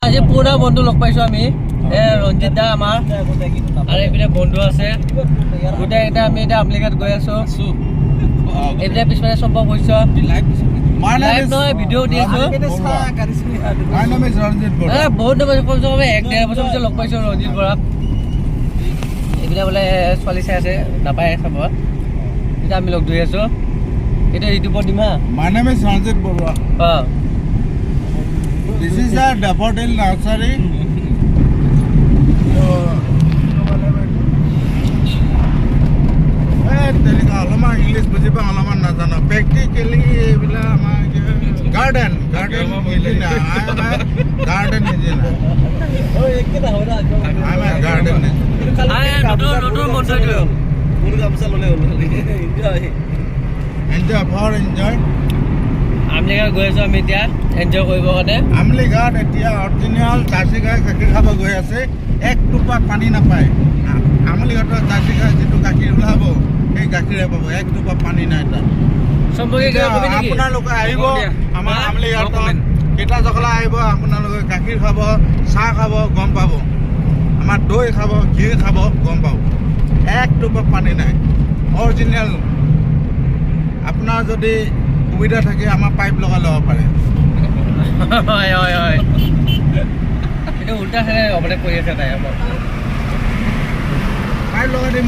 আজি পুৰা বন্ধু লগ পাইছো আমি ৰঞ্জিত দা আমাৰ আৰু এইপিনে বন্ধু আছে গোটেইকেইটা আমি এতিয়া আমলিঘাট গৈ আছো এইপিনে পিছপিনে সম্ভৱ হৈছে লাইভ নহয় ভিডিঅ' দি আছো বহুত কমচে কম 1-1.5 বছৰ পিছত লগ পাইছো ৰঞ্জিত বৰাক এইপিনে বোলে ছোৱালী চাই আছে নাপায় চাব এতিয়া আমি লগ ধৰি আছো এটা ইউটিউবত দিম হা My name is Ranjit Borua. This is a daffodil nursery. English bujiba alaman na jana. Practically bila ama garden engineer. I am a garden engineer. Oh, ekta hoda. I am a garden engineer. Ay, notor monto dio. Muru gamsa lole enjoy. Enjoy. Amlighat গৈ আছো আমি এতিয়া enjoy কৰিবৰ কাৰণে আমলিঘাট এতিয়া original jersey গাই গাখীৰ খাব গৈ আছে এক টোপা পানী নাপায় আমলিঘাটৰ জাৰ্চি গাই যিটো গাখীৰ ওলাব সেই গাখীৰে পাব এক টোপা পানী নাই তাত আপোনালোকে আহিব আমাৰ আমলিঘাটত কেইটা জখলা আহিব আপোনালোকে গাখীৰ খাব চাহ খাব গম পাব আমাৰ দৈ খাব ঘি খাব গম পাব এক টোপা পানী নাই অৰিজিনেল আপোনাৰ যদি সুবিধা থাকে আমাৰ পাইপ লগাই ল'ব পাৰে এইটো উল্টা অৱলেখ কৰি আছে তাই পাইপ লগাই দিম